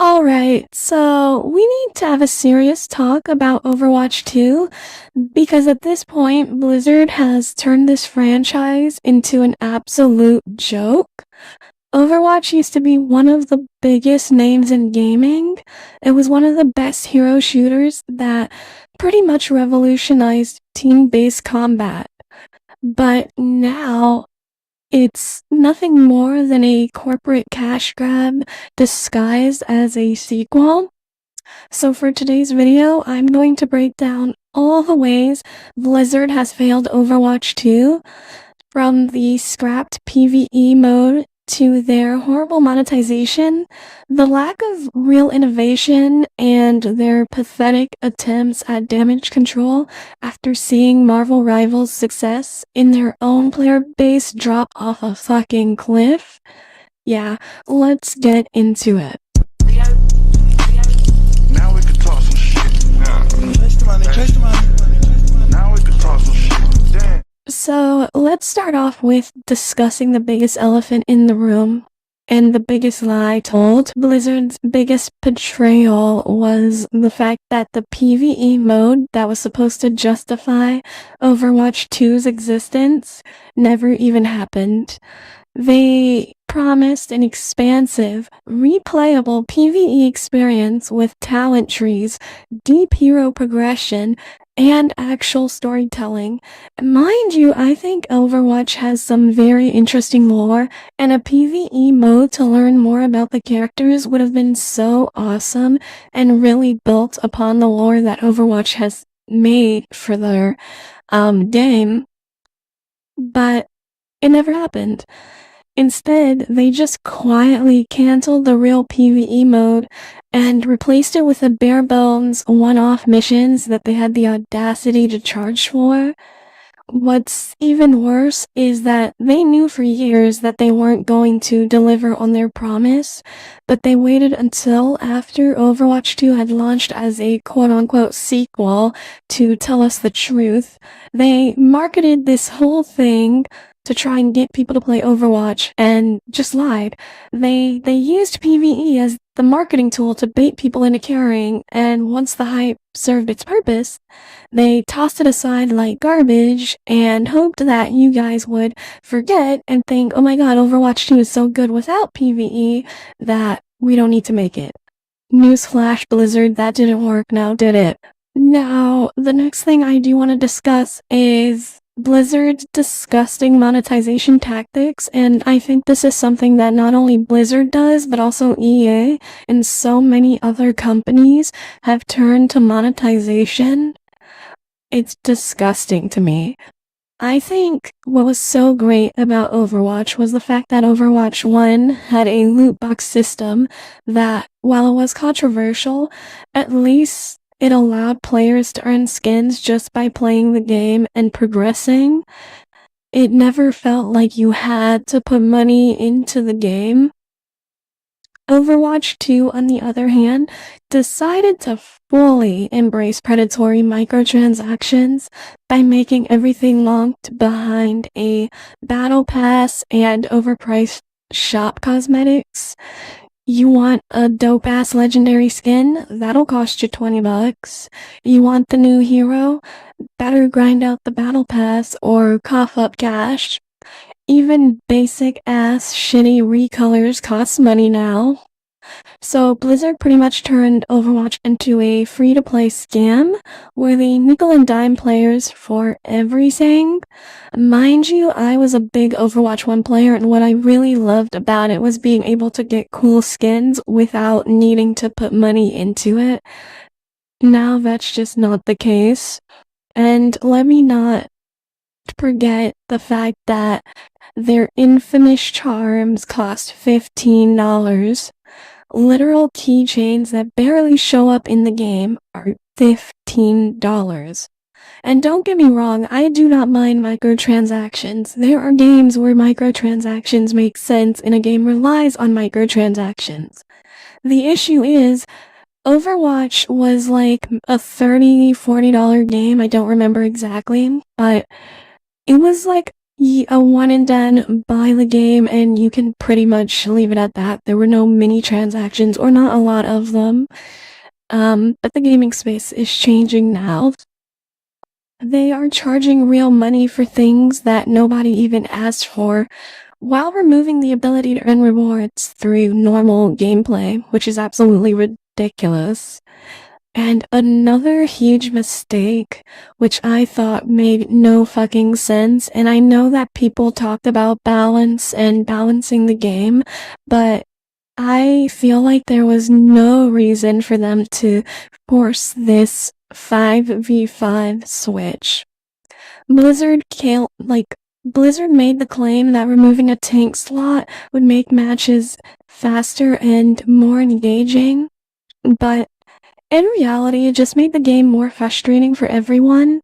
Alright, so we need to have a serious talk about Overwatch 2 because at this point, Blizzard has turned this franchise into an absolute joke. Overwatch used to be one of the biggest names in gaming. It was one of the best hero shooters that pretty much revolutionized team-based combat. But now, it's nothing more than a corporate cash grab disguised as a sequel. So for today's video, I'm going to break down all the ways Blizzard has failed Overwatch 2, from the scrapped PvE mode to their horrible monetization, the lack of real innovation, and their pathetic attempts at damage control after seeing Marvel Rivals' success in their own player base drop off a fucking cliff. Yeah, let's get into it. Now we can talk some shit. Chase the money, chase the money. Now we can talk some shit. Damn. So let's start off with discussing the biggest elephant in the room and the biggest lie told. Blizzard's biggest betrayal was the fact that the PvE mode that was supposed to justify Overwatch 2's existence never even happened. They promised an expansive, replayable PvE experience with talent trees, deep hero progression, and actual storytelling. Mind you, I think Overwatch has some very interesting lore, and a PvE mode to learn more about the characters would have been so awesome and really built upon the lore that Overwatch has made for their game. But it never happened. Instead, they just quietly canceled the real PvE mode and replaced it with a bare-bones one-off missions that they had the audacity to charge for. What's even worse is that they knew for years that they weren't going to deliver on their promise, but they waited until after Overwatch 2 had launched as a quote-unquote sequel to tell us the truth. They marketed this whole thing to try and get people to play Overwatch and just lied. They used PvE as the marketing tool to bait people into caring, and once the hype served its purpose, they tossed it aside like garbage and hoped that you guys would forget and think, oh my god, Overwatch 2 is so good without PvE that we don't need to make it. Newsflash, Blizzard, that didn't work now, did it? Now, the next thing I do want to discuss is Blizzard's disgusting monetization tactics, and I think this is something that not only Blizzard does, but also EA and so many other companies have turned to monetization. It's disgusting to me. I think what was so great about Overwatch was the fact that Overwatch 1 had a loot box system that, while it was controversial, at least it allowed players to earn skins just by playing the game and progressing. It never felt like you had to put money into the game. Overwatch 2, on the other hand, decided to fully embrace predatory microtransactions by making everything locked behind a battle pass and overpriced shop cosmetics. You want a dope-ass legendary skin? That'll cost you $20. You want the new hero? Better grind out the battle pass or cough up cash. Even basic-ass shitty recolors cost money now. So Blizzard pretty much turned Overwatch into a free-to-play scam where they nickel and dime players for everything. Mind you, I was a big Overwatch 1 player, and what I really loved about it was being able to get cool skins without needing to put money into it. Now that's just not the case. And let me not forget the fact that their infamous charms cost $15. Literal keychains that barely show up in the game are $15. And don't get me wrong, I do not mind microtransactions. There are games where microtransactions make sense and a game relies on microtransactions. The issue is, Overwatch was like a $30-$40 game, I don't remember exactly, but it was like a one and done, buy the game, and you can pretty much leave it at that. There were no mini transactions, or not a lot of them. But the gaming space is changing now. They are charging real money for things that nobody even asked for, while removing the ability to earn rewards through normal gameplay, which is absolutely ridiculous. And another huge mistake, which I thought made no fucking sense, and I know that people talked about balance and balancing the game, but I feel like there was no reason for them to force this 5v5 switch. Blizzard made the claim that removing a tank slot would make matches faster and more engaging, but in reality, it just made the game more frustrating for everyone.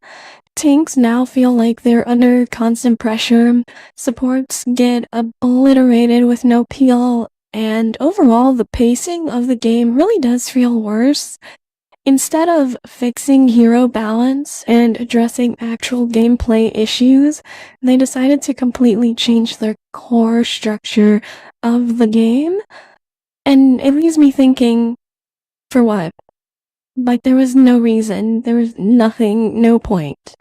Tanks now feel like they're under constant pressure, supports get obliterated with no peel, and overall the pacing of the game really does feel worse. Instead of fixing hero balance and addressing actual gameplay issues, they decided to completely change their core structure of the game, and it leaves me thinking, for what? Like, there was no reason, there was nothing, no point.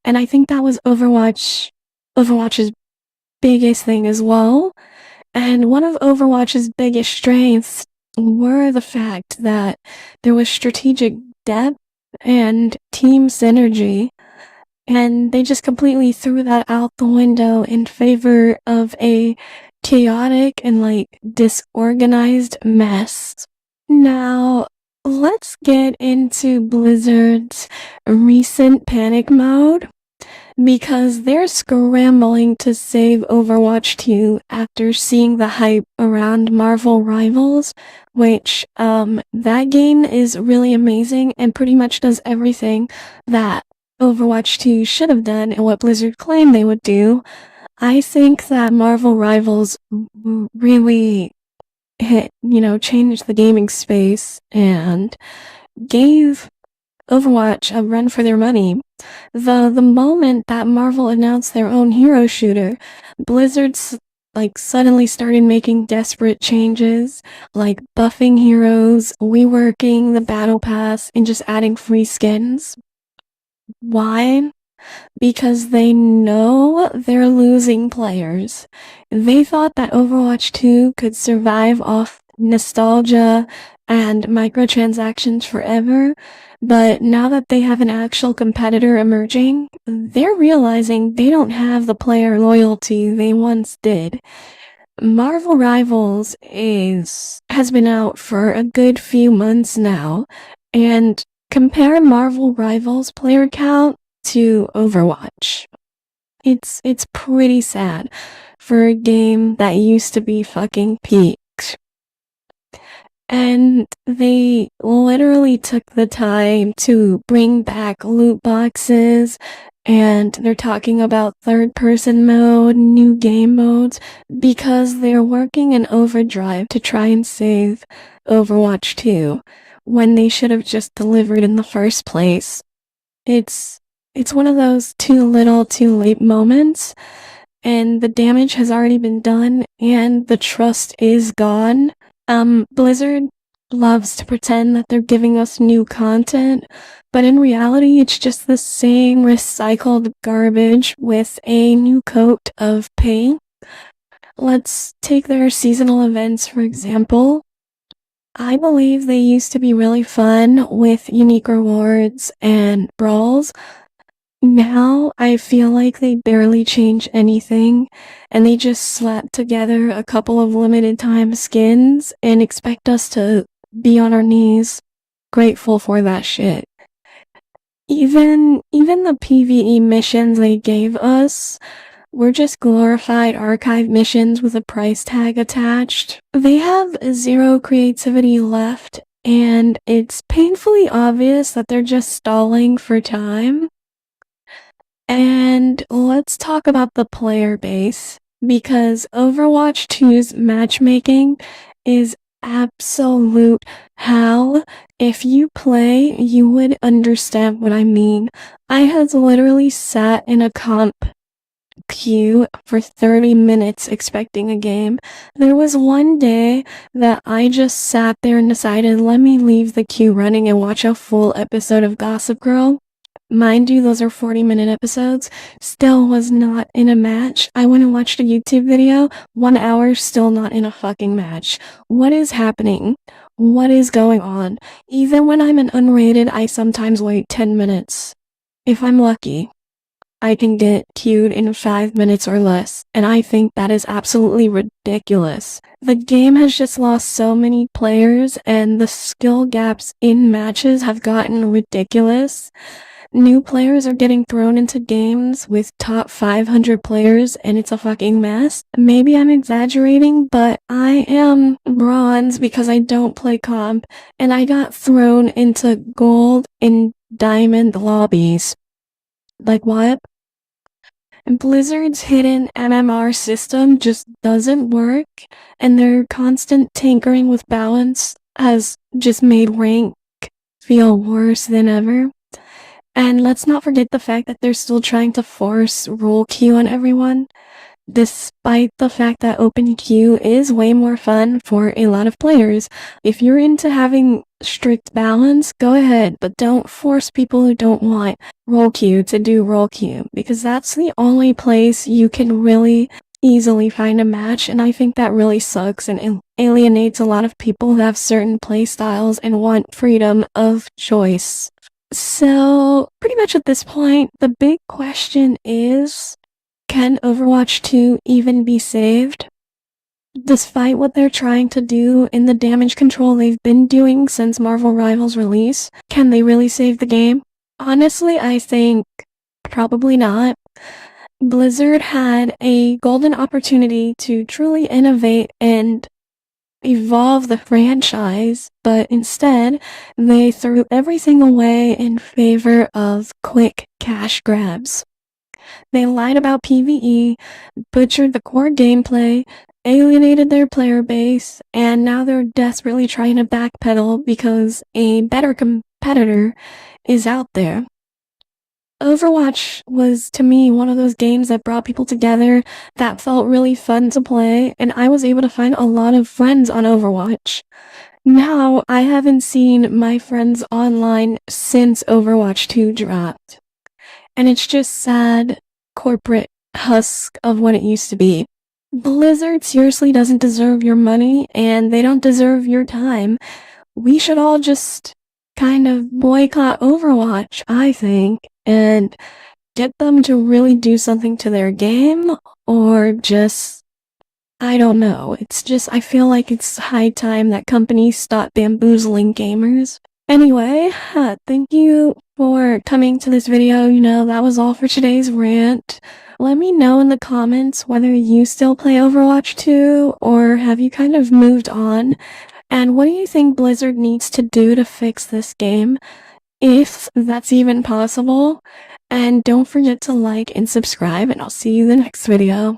And I think that was Overwatch's biggest thing as well. And one of Overwatch's biggest strengths were the fact that there was strategic depth and team synergy. And they just completely threw that out the window in favor of a chaotic and disorganized mess. Now, let's get into Blizzard's recent panic mode, because they're scrambling to save Overwatch 2 after seeing the hype around Marvel Rivals, which, that game is really amazing and pretty much does everything that Overwatch 2 should have done and what Blizzard claimed they would do. I think that Marvel Rivals really changed the gaming space and gave Overwatch a run for their money. The moment that Marvel announced their own hero shooter, Blizzard suddenly started making desperate changes, like buffing heroes, reworking the battle pass, and just adding free skins. Why? Because they know they're losing players. They thought that Overwatch 2 could survive off nostalgia and microtransactions forever, but now that they have an actual competitor emerging, they're realizing they don't have the player loyalty they once did. Marvel Rivals has been out for a good few months now, and compare Marvel Rivals player count to Overwatch. It's pretty sad for a game that used to be fucking peaked. And they literally took the time to bring back loot boxes, and they're talking about third-person mode, new game modes, because they're working in overdrive to try and save Overwatch 2, when they should have just delivered in the first place. It's one of those too little, too late moments, and the damage has already been done, and the trust is gone. Blizzard loves to pretend that they're giving us new content, but in reality, it's just the same recycled garbage with a new coat of paint. Let's take their seasonal events, for example. I believe they used to be really fun with unique rewards and brawls. Now, I feel like they barely change anything, and they just slap together a couple of limited time skins and expect us to be on our knees, grateful for that shit. Even the PvE missions they gave us were just glorified archive missions with a price tag attached. They have zero creativity left, and it's painfully obvious that they're just stalling for time. And let's talk about the player base, because Overwatch 2's matchmaking is absolute hell. If you play, you would understand what I mean. I had literally sat in a comp queue for 30 minutes expecting a game. There was one day that I just sat there and decided, let me leave the queue running and watch a full episode of Gossip Girl. Mind you, those are 40-minute episodes. Still was not in a match. I went and watched a YouTube video. 1 hour, still not in a fucking match. What is happening? What is going on? Even when I'm an unrated, I sometimes wait 10 minutes. If I'm lucky, I can get queued in 5 minutes or less, and I think that is absolutely ridiculous. The game has just lost so many players, and the skill gaps in matches have gotten ridiculous. New players are getting thrown into games with top 500 players, and it's a fucking mess. Maybe I'm exaggerating, but I am bronze because I don't play comp, and I got thrown into gold and diamond lobbies. Like what? And Blizzard's hidden MMR system just doesn't work, and their constant tinkering with balance has just made rank feel worse than ever. And let's not forget the fact that they're still trying to force role queue on everyone, despite the fact that open queue is way more fun for a lot of players. If you're into having strict balance, go ahead, but don't force people who don't want role queue to do role queue, because that's the only place you can really easily find a match, and I think that really sucks and alienates a lot of people who have certain play styles and want freedom of choice. So, pretty much at this point, the big question is, can Overwatch 2 even be saved? Despite what they're trying to do in the damage control they've been doing since Marvel Rivals release, can they really save the game? Honestly, I think probably not. Blizzard had a golden opportunity to truly innovate and evolve the franchise, but instead, they threw everything away in favor of quick cash grabs. They lied about PvE, butchered the core gameplay, alienated their player base, and now they're desperately trying to backpedal because a better competitor is out there. Overwatch was, to me, one of those games that brought people together, that felt really fun to play, and I was able to find a lot of friends on Overwatch. Now, I haven't seen my friends online since Overwatch 2 dropped. And it's just sad corporate husk of what it used to be. Blizzard seriously doesn't deserve your money, and they don't deserve your time. We should all just kind of boycott Overwatch, I think, and get them to really do something to their game, or just, I don't know. It's just, I feel like it's high time that companies stop bamboozling gamers. Anyway, thank you for coming to this video. That was all for today's rant. Let me know in the comments whether you still play Overwatch 2, or have you kind of moved on? And what do you think Blizzard needs to do to fix this game, if that's even possible? And don't forget to like and subscribe, and I'll see you in the next video.